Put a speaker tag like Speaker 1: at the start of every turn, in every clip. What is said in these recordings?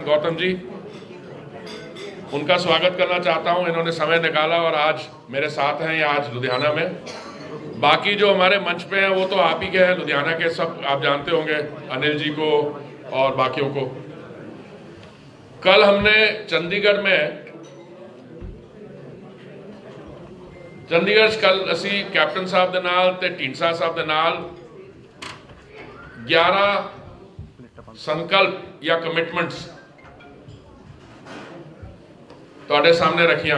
Speaker 1: गौतम जी, उनका स्वागत करना चाहता हूं। इन्होंने समय निकाला और आज मेरे साथ हैं आज लुधियाना में। बाकी जो हमारे मंच पे हैं वो तो आप ही के हैं, लुधियाना के, सब आप जानते होंगे, अनिल जी को और बाकियों को। कल हमने चंडीगढ़ कल असी कैप्टन साहब दे नाल ते ढींडसा साहब दे नाल 11 संकल्प या कमिटमेंट्स ਤੁਹਾਡੇ ਸਾਹਮਣੇ ਰੱਖੀਆਂ।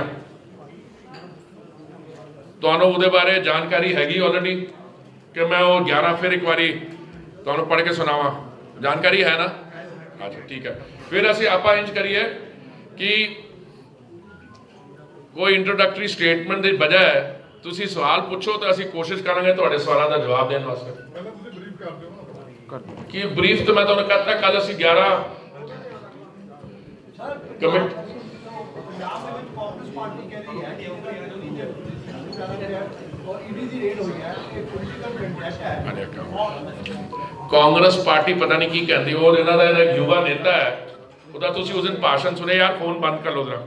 Speaker 1: ਤੁਹਾਨੂੰ ਉਹਦੇ ਬਾਰੇ ਜਾਣਕਾਰੀ ਹੈਗੀ ਆਲਰੇਡੀ ਕਿ ਮੈਂ ਉਹ 11 ਫਿਰ ਇੱਕ ਵਾਰੀ ਤੁਹਾਨੂੰ ਪੜ੍ਹ ਕੇ ਸੁਣਾਵਾਂ? ਜਾਣਕਾਰੀ ਹੈ ਨਾ? अच्छा ठीक है। फिर ਅਸੀਂ ਆਪਾਂ ਇੰਜ ਕਰੀਏ ਕਿ ਕੋਈ ਇੰਟਰੋਡਕਟਰੀ ਸਟੇਟਮੈਂਟ ਦੀ ਬਜਾਏ ਤੁਸੀਂ ਸਵਾਲ ਪੁੱਛੋ ਤਾਂ ਅਸੀਂ ਕੋਸ਼ਿਸ਼ ਕਰਾਂਗੇ ਤੁਹਾਡੇ ਸਵਾਲਾਂ ਦਾ ਜਵਾਬ ਦੇਣ ਵਾਸਤੇ। ਪਹਿਲਾਂ ਤੁਸੀਂ ਬਰੀਫ ਕਰ ਦਿਓ ਨਾ। ਕਿ ਬਰੀਫ ਤਾਂ ਮੈਂ ਤੁਹਾਨੂੰ ਕਹਤਾ ਕੱਲ ਅਸੀਂ 11 ਕਮਿਟ कांग्रेस पार्टी कह रही है और ईडी की रेड हुई है, एक पॉलिटिकल कंटेस्ट है। कांग्रेस पार्टी पता नहीं की कहती, और इन्हां दा एक युवा नेता है, ਉਹਦਾ ਤੁਸੀਂ ਉਸ ਦਿਨ ਭਾਸ਼ਣ ਸੁਣੇ। यार फोन बंद कर लो जरा,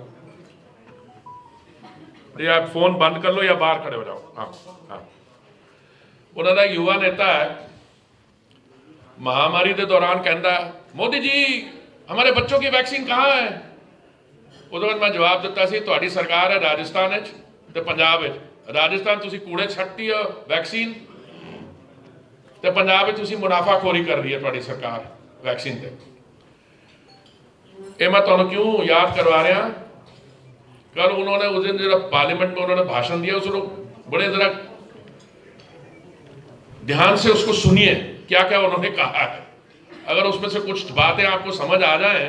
Speaker 1: यार फोन बंद कर लो या बाहर खड़े हो जाओ। हाँ हाँ, ਉਹਨਾਂ ਦਾ युवा नेता है, महामारी के दौरान कहता मोदी जी हमारे बच्चों की वैक्सीन कहाँ है। उदों मैं जवाब दिता सी तुहाडी सरकार है राजस्थान ते पंजाब। राजस्थान तुसी कूड़े छट्टी हो वैक्सीन, ते पंजाब तुसी मुनाफाखोरी कर रही है तुहाडी सरकार वैक्सीन ते। ये मैं तुहानूं क्यों याद करवा रहा? कल उन्होंने उस दिन जो पार्लियामेंट में उन्होंने भाषण दिया, उसको बड़े जरा ध्यान से उसको सुनिए क्या क्या उन्होंने कहा है। अगर उसमें से कुछ बातें आपको समझ आ जाए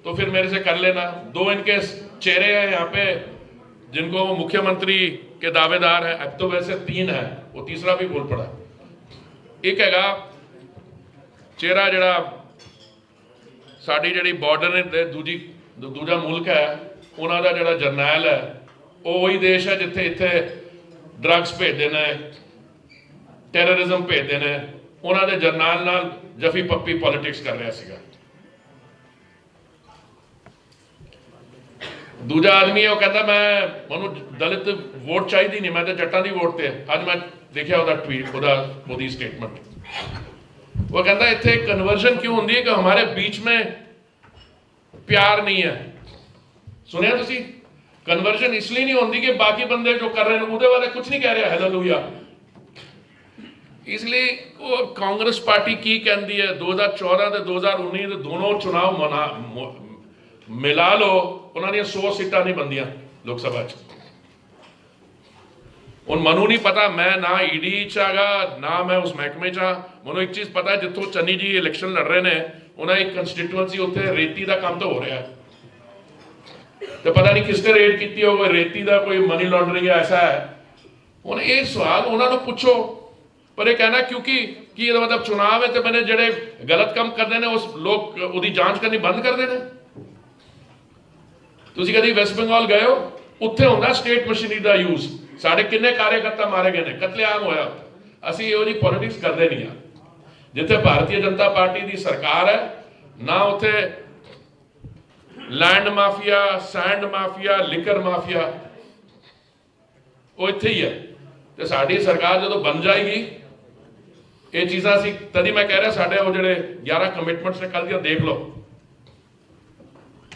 Speaker 1: तो फिर मेरे से कर लेना। दो इनके चेहरे हैं यहाँ पे जिनको मुख्यमंत्री के दावेदार हैं, अब तो वैसे 3 है, वो तीसरा भी बोल पड़ा। एक हैगा चेहरा जड़ा साड़ी जड़ी बॉर्डर ने दूजा मुल्क है, उन्हों का जड़ा जरनैल है, वो वही देश है जिथे इत्थे ड्रग्स भेजते हैं, टैररिज्म भेजते हैं। उन्होंने जरनैल नाल जफी पप्पी पॉलिटिक्स कर रहा सीगा। दूजा आदमी है, वो कहता मैं मनु दलित वोट चाहिए नहीं, मैं तो जट्टां दी वोट ते। अज मैं देखा वह ट्वीट, वह स्टेटमेंट, वो कहता इत्थे कन्वर्जन क्यों होंदी है कि हमारे बीच में प्यार नहीं है। सुनिया तुसी? कन्वर्जन इसलिए नहीं होंदी कि बाकी बंदे जो कर रहे हैं उहदे बारे कुछ नहीं कह रहे, हालेलुया। इसलिए वो कांग्रेस पार्टी की कहती है 2014 ते 2019 दोनों चुनाव मिला लो, उन्होंने 100 सीटां नहीं बनदियां लोक सभा च। हुण मनु नहीं पता, मैं ना ईडी च हैगा ना मैं उस महकमे च। मैनूं एक चीज़ पता है, जिथों चन्नी जी इलैक्शन लड़ रहे हैं उन्हें एक कंस्टिट्यूएंसी उत्थे रेती का काम तो हो रहा है, तो पता नहीं किसने रेड की हो, कोई रेती का कोई मनी लॉन्ड्रिंग ऐसा है। हुण ये सवाल उन्होंने पूछो, पर यह कहना क्योंकि कि मतलब चुनाव है तो मैंने जेडे गलत काम करते हैं उस लोग उसकी जांच करनी बंद कर देने। तुसीं कदी वैस्ट बंगाल गए हो? उत्थे होंदा स्टेट मशीनरी का यूज। साढ़े किन्ने कार्यकर्ता मारे गए हैं, कतलेआम होया। असीं इहो जी पॉलिटिक्स करते नहीं हाँ। जिथे भारतीय जनता पार्टी की सरकार है ना उत्थे land mafia, sand mafia, liquor mafia, वो इत्थे ही है। तो साडी सरकार जो बन जाएगी ये चीज़ां असीं तदी मैं कह रहा साडे वो जिहड़े 11 कमिटमेंट्स ने कल दियां देख लो।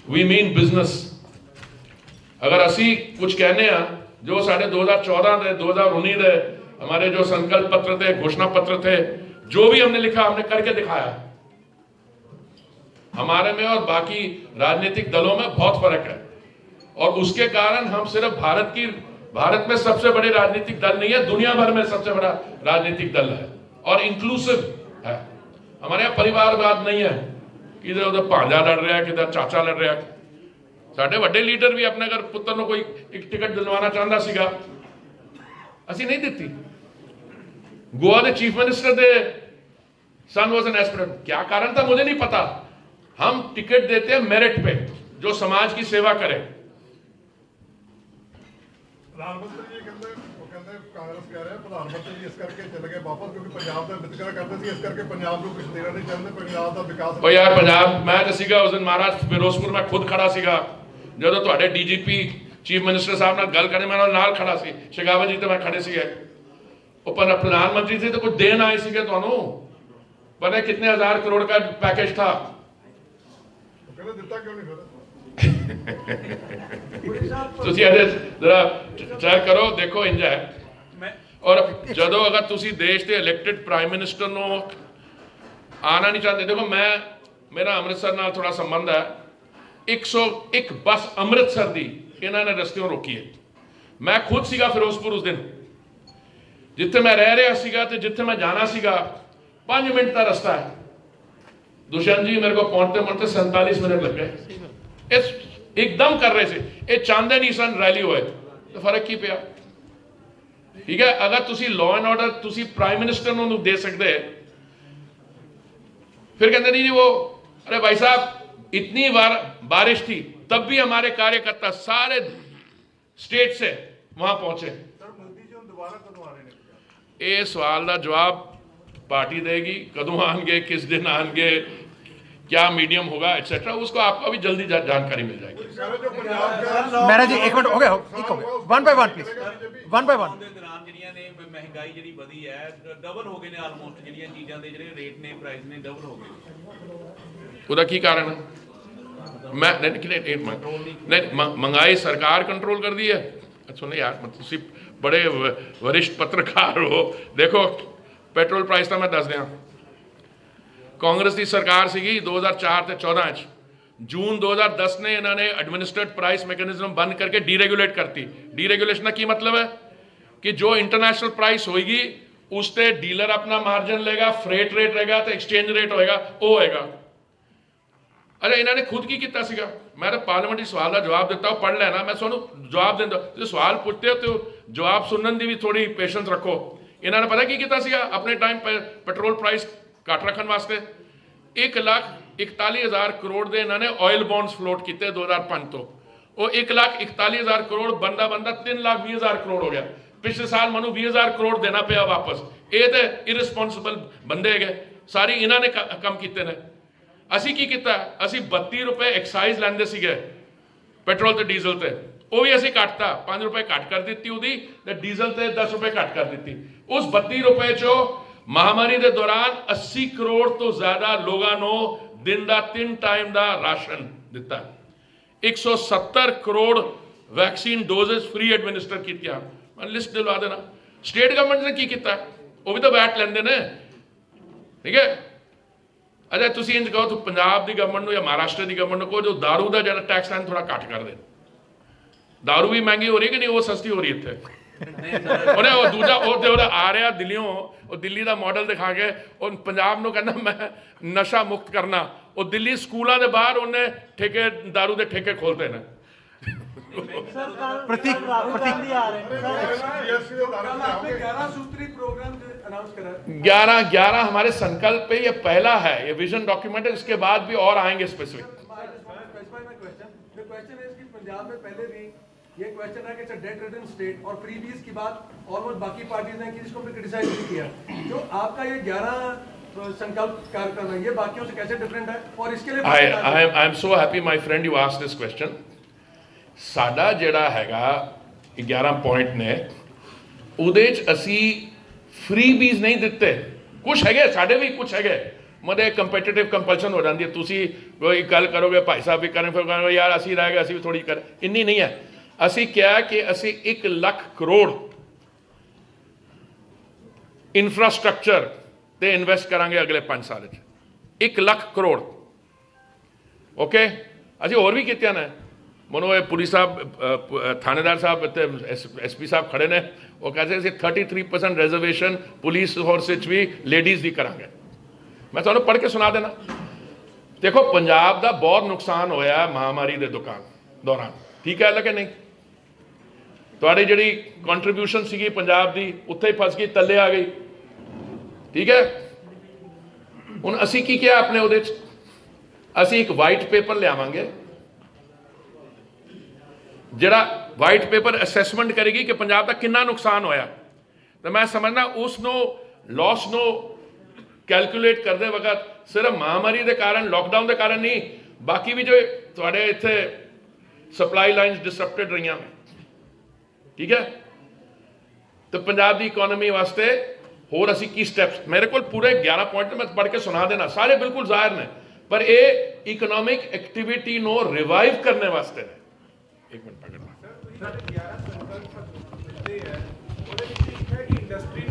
Speaker 1: We mean business. अगर असी कुछ कहने जो साढ़े 2014 के 2019 के हमारे जो संकल्प पत्र थे, घोषणा पत्र थे, जो भी हमने लिखा हमने करके दिखाया। हमारे में और बाकी राजनीतिक दलों में बहुत फर्क है, और उसके कारण हम सिर्फ भारत में सबसे बड़े राजनीतिक दल नहीं है, दुनिया भर में सबसे बड़ा राजनीतिक दल है और इंक्लूसिव है। हमारे यहाँ परिवारवाद नहीं है, किधर उधर भांजा लड़ रहा है, किधर चाचा लड़ रहा है। साढ़े वड्डे लीडर भी अपने अगर पुत्र को कोई एक टिकट दिलवाना चाहता सीगा, असी नहीं दी। गोवा के चीफ मिनिस्टर के सन वाज एन एस्पिरेंट। क्या कारण था मुझे नहीं पता। हम टिकट देते हैं मेरिट पे, जो समाज की सेवा करे। प्रधानमंत्री जी कहते
Speaker 2: ਕਾਂਗਰਸ ਕਹਿ ਰਿਹਾ ਪ੍ਰਧਾਨ ਮੰਤਰੀ ਇਸ ਕਰਕੇ ਚਲੇ ਗਏ ਵਾਪਸ ਕਿਉਂਕਿ ਪੰਜਾਬ ਦਾ ਵਿਤਕਰਾ ਕਰਦੇ ਸੀ, ਇਸ ਕਰਕੇ ਪੰਜਾਬ ਨੂੰ ਕੁਝ ਦੇਣਾ ਨਹੀਂ ਚਾਹੁੰਦੇ, ਪੰਜਾਬ ਦਾ ਵਿਕਾਸ।
Speaker 1: ਉਹ ਯਾਰ ਪੰਜਾਬ, ਮੈਂ ਤਾਂ ਸੀਗਾ ਉਸ ਦਿਨ ਮਹਾਰਾਜ ਫਿਰੋਜ਼ਪੁਰ, ਮੈਂ ਖੁਦ ਖੜਾ ਸੀਗਾ ਜਦੋਂ ਤੁਹਾਡੇ ਡੀਜੀਪੀ ਚੀਫ ਮਿਨਿਸਟਰ ਸਾਹਿਬ ਨਾਲ ਗੱਲ ਕਰਨੇ, ਮੈਂ ਨਾਲ ਖੜਾ ਸੀ, ਸ਼ਿਗਾਵਤ ਜੀ ਤੇ ਮੈਂ ਖੜੇ ਸੀਗੇ। ਉਹ ਪ੍ਰਧਾਨ ਮੰਤਰੀ ਸੀ तो कुछ देन आए ਸੀਗੇ ਤੁਹਾਨੂੰ, पता है कितने हजार करोड़ का पैकेज था।
Speaker 2: ਕਹਿੰਦੇ ਦਿੱਤਾ ਕਿਉਂ ਨਹੀਂ ਫਿਰ?
Speaker 1: ਤੁਸੀਂ ਇਹਦੇ ਜ਼ਰਾ ਚੈੱਕ ਕਰੋ, ਦੇਖੋ ਇੰਜ ਹੈ। ਔਰ ਜਦੋਂ ਅਗਰ ਤੁਸੀਂ ਦੇਸ਼ ਦੇ ਇਲੈਕਟਿਡ ਪ੍ਰਾਈਮ ਮਿਨਿਸਟਰ ਨੂੰ ਆਣਾ ਨਹੀਂ ਚਾਹੁੰਦੇ, ਦੇਖੋ ਮੇਰਾ ਅੰਮ੍ਰਿਤਸਰ ਨਾਲ ਥੋੜਾ ਸੰਬੰਧ ਹੈ, 101 ਬੱਸ ਅੰਮ੍ਰਿਤਸਰ ਦੀ ਇਹਨਾਂ ਨੇ ਰਸਤਿਓਂ ਰੋਕੀ ਹੈ। ਮੈਂ ਖੁਦ ਸੀਗਾ ਫਿਰੋਜ਼ਪੁਰ ਉਸ ਦਿਨ, ਜਿੱਥੇ ਮੈਂ ਰਹਿ ਰਿਹਾ ਸੀਗਾ ਤੇ ਜਿੱਥੇ ਮੈਂ ਜਾਣਾ ਸੀਗਾ 5 ਮਿੰਟ ਦਾ ਰਸਤਾ है। दुष्यंत जी मेरे को पहुंचते पहुंचते 47 मिनट लग गए। इस एकदम कर रहे थे, ये चाहते नहीं सन रैली होए तो फर्क की पिया। ठीक है, अगर तुसी लॉ एंड ऑर्डर तुसी प्राइम मिनिस्टर ਨੂੰ दे सकते, फिर कहते नहीं वो अरे भाई साहब इतनी बार बारिश थी तब भी हमारे कार्यकर्ता सारे स्टेट से वहां पहुंचे।
Speaker 2: ਸਰ ਮੋਦੀ ਜੀ ਹੁਣ ਦੁਬਾਰਾ ਕਦੋਂ ਆ ਰਹੇ ਨੇ?
Speaker 1: ਇਹ ਸਵਾਲ ਦਾ ਜਵਾਬ पार्टी देगी, कदों आएंगे, किस दिन आएंगे, क्या मीडियम होगा एक्सेट्रा, उसको आपको भी जल्दी जानकारी मिल जाएगी।
Speaker 3: मैडम जी एक मिनट हो गया, one by one please, one by one.
Speaker 4: ਜਿਹੜੀਆਂ ਨੇ ਮਹਿੰਗਾਈ ਜਿਹੜੀ ਵਧੀ ਹੈ, ਡਬਲ ਹੋ ਗਏ ਨੇ ਆਲਮੋਸਟ, ਜਿਹੜੀਆਂ ਚੀਜ਼ਾਂ ਦੇ ਜਿਹੜੇ ਰੇਟ ਨੇ, ਪ੍ਰਾਈਸ ਨੇ ਡਬਲ ਹੋ ਗਏ।
Speaker 1: ਉਹਦਾ ਕੀ ਕਾਰਨ ਹੈ? ਮੈਂ ਨਹੀਂ महंगाई सरकार कंट्रोल कर दी है। अच्छा नहीं यार, ਤੁਸੀਂ बड़े वरिष्ठ पत्रकार हो, देखो ਪੈਟਰੋਲ ਪ੍ਰਾਈਸ ਤਾਂ ਮੈਂ ਦੱਸ ਦਿਆਂ, ਕਾਂਗਰਸ ਦੀ ਸਰਕਾਰ ਸੀਗੀ 2004 ਤੇ 14 ਚ, ਜੂਨ 2010 ਨੇ ਇਹਨਾਂ ਨੇ ਐਡਮਿਨਿਸਟਰਡ ਪ੍ਰਾइस मैकेनिज्म बंद करके डीरेगुलेट करती। डीरेगुलेशन का की मतलब है कि जो इंटरनेशनल प्राइस होगी उस ते डीलर अपना मार्जिन लेगा, फ्रेट रेट रहेगा तो एक्सचेंज रेट होएगा वो होएगा। अच्छा इन्होंने खुद की किया सीगा, मैं तो पार्लियामेंट सवाल का जवाब देता हूँ, पढ़ लेना, मैं ਤੁਹਾਨੂੰ जवाब देता। जो सवाल पूछते हो तो जवाब सुनने की भी थोड़ी पेशेंस रखो। इन्होंने पता की किया सीगा अपने टाइम पेट्रोल प्राइस घट रखने वास्ते 1,41,000 करोड़ के इन्होंने ऑयल बॉन्ड्स फ्लोट किए 2005 तो, वो 1,41,000 करोड़ बनता 3,20,000 करोड़ हो गया। पिछले साल मनु 20,000 करोड़ देना पिया वापस। ये तो इरिस्पोंसिबल बंदे गए सारी, इन्होंने कम किए ने। असी की किया, असी 32 रुपए एक्साइज लैंदे सीगे पेट्रोल ते डीजल ते, वो भी असी घटता 5 रुपए घट कर दी ਉਹਦੀ, ਤੇ ਡੀਜ਼ਲ ਤੇ 10 रुपए घट कर दी। उस 32 रुपए चो महामारी के दौरान 80 करोड़ तो ज्यादा लोगों को दिन का 3 टाइम का राशन दिता। 170 crore vaccine doses free administer किया। मैं लिस्ट दिलवा देना। स्टेट गवर्नमेंट ने की किया, वो भी तो वैट लेंदे ने। ठीक है, अच्छा तुम इंज कहो तो पंजाब की गवर्नमेंट या महाराष्ट्र की गवर्नमेंट को जो दारू का जो टैक्स लाइन थोड़ा घट कर दे। दारू भी महंगी हो रही है कि नहीं, वो सस्ती हो रही है इतने। ਉਹਨੇ ਉਹ ਦੂਜਾ ਉਹ ਤੇ ਉਹਦਾ ਆ ਰਿਹਾ ਦਿੱਲੀੋਂ, ਉਹ ਦਿੱਲੀ ਦਾ ਮਾਡਲ ਦਿਖਾ ਕੇ ਉਹ ਪੰਜਾਬ ਨੂੰ ਕਹਿੰਦਾ ਮੈਂ ਨਸ਼ਾ ਮੁਕਤ ਕਰਨਾ। ਉਹ ਦਿੱਲੀ ਸਕੂਲਾਂ ਦੇ ਬਾਹਰ ਉਹਨੇ ਠੇਕੇ दारू ਦੇ ਠੇਕੇ ਖੋਲਤੇ ਨੇ।
Speaker 3: प्रतीक
Speaker 2: जीएसटी ਦੇ ਉਦਾਹਰਨ ਦਿਖਾਓਗੇ?
Speaker 5: 11 सूत्री प्रोग्राम अनाउंस करा।
Speaker 1: 11 हमारे संकल्प पे ये पहला है, ये विजन डॉक्यूमेंट है, इसके बाद भी और आएंगे स्पेसिफिक।
Speaker 5: पंजाब में पहले भी ये क्वेश्चन है कि it's a debt ridden state, और फ्रीबीज की बात ऑलमोस्ट बाकी पार्टीज ने की, जिसको हमने क्रिटिसाइज भी किया। जो आपका ये 11 संकल्प कार्यक्रम है, ये बाकियों से कैसे डिफरेंट है? और इसके लिए
Speaker 1: I am so happy my friend you asked this question। साडा ਜਿਹੜਾ ਹੈਗਾ 11 ਪੁਆਇੰਟ ਨੇ, ਉਹਦੇ ਚ ਅਸੀਂ ਫ੍ਰੀਬੀਜ਼ ਨਹੀਂ ਦਿੱਤੇ। ਕੁਝ ਹੈਗੇ ਸਾਡੇ ਵੀ, ਕੁਝ ਹੈਗੇ ਮਤਲਬ ਕੰਪੀਟੀਟਿਵ ਕੰਪਲਸ਼ਨ ਹੋ ਜਾਂਦੀ ਹੈ। ਤੁਸੀਂ ਕੋਈ ਗੱਲ ਕਰੋਗੇ ਭਾਈ ਸਾਹਿਬ ਵੀ ਕਰਨ, ਫਿਰ ਕਹੋਗੇ ਯਾਰ ਅਸੀਂ ਰਹਿ ਗਏ, ਅਸੀਂ ਵੀ ਥੋੜੀ ਕਰ, ਇੰਨੀ ਨਹੀਂ ਹੈ। ਅਸੀਂ ਕਿਹਾ ਕਿ ਅਸੀਂ 1 ਲੱਖ ਕਰੋੜ ਇਨਫਰਾਸਟ੍ਰਕਚਰ ਤੇ ਇਨਵੈਸਟ ਕਰਾਂਗੇ ਅਗਲੇ 5 ਸਾਲ 'ਚ। 1 ਲੱਖ ਕਰੋੜ ਓਕੇ। ਅਸੀਂ ਹੋਰ ਵੀ ਕੀਤੀਆਂ ਨੇ। ਮਨੋ ਇਹ ਪੁਲਿਸ ਸਾਹਿਬ ਥਾਣੇਦਾਰ ਸਾਹਿਬ ਅਤੇ ਐਸਪੀ ਸਾਹਿਬ ਖੜੇ ਨੇ, ਉਹ ਕਹਿੰਦੇ ਅਸੀਂ 33% ਰਿਜ਼ਰਵੇਸ਼ਨ ਪੁਲਿਸ ਫੋਰਸ ਵਿੱਚ ਵੀ ਲੇਡੀਜ਼ ਦੀ ਕਰਾਂਗੇ। ਮੈਂ ਤੁਹਾਨੂੰ ਪੜ੍ਹ ਕੇ ਸੁਣਾ ਦੇਣਾ। ਦੇਖੋ ਪੰਜਾਬ ਦਾ ਬਹੁਤ ਨੁਕਸਾਨ ਹੋਇਆ ਮਹਾਮਾਰੀ ਦੇ ਦੌਰਾਨ, ਠੀਕ ਹੈ ਕਿ ਨਹੀਂ? ਤੁਹਾਡੀ ਜਿਹੜੀ ਕੰਟਰੀਬਿਊਸ਼ਨ ਸੀਗੀ ਪੰਜਾਬ ਦੀ ਉੱਥੇ ਹੀ ਫਸ ਗਈ, ਥੱਲੇ ਆ ਗਈ। ਠੀਕ ਹੈ, ਹੁਣ ਅਸੀਂ ਕੀ ਕਿਹਾ ਆਪਣੇ ਉਹਦੇ 'ਚ, ਅਸੀਂ ਇੱਕ ਵਾਈਟ ਪੇਪਰ ਲਿਆਵਾਂਗੇ ਜਿਹੜਾ ਵਾਈਟ ਪੇਪਰ ਅਸੈਸਮੈਂਟ ਕਰੇਗੀ ਕਿ ਪੰਜਾਬ ਦਾ ਕਿੰਨਾ ਨੁਕਸਾਨ ਹੋਇਆ। तो मैं समझना उस नो लॉस नो कैलकुलेट करते वक्त सिर्फ महामारी के कारण लॉकडाउन के कारण नहीं, बाकी भी जो थोड़े इतने सप्लाई लाइन्स डिसरप्टेड रही हैं, ठीक है। तो पंजाब की इकोनॉमी वास्ते होर असी की स्टैप्स, मेरे को पूरे 11 पॉइंट मैं पढ़ के सुना देना, सारे बिल्कुल जाहिर ने, पर ये इकोनॉमिक एक्टिविटी नो रिवाइव करने वास्ते ने। एक मिनट पकड़ना
Speaker 6: इंडस्ट्री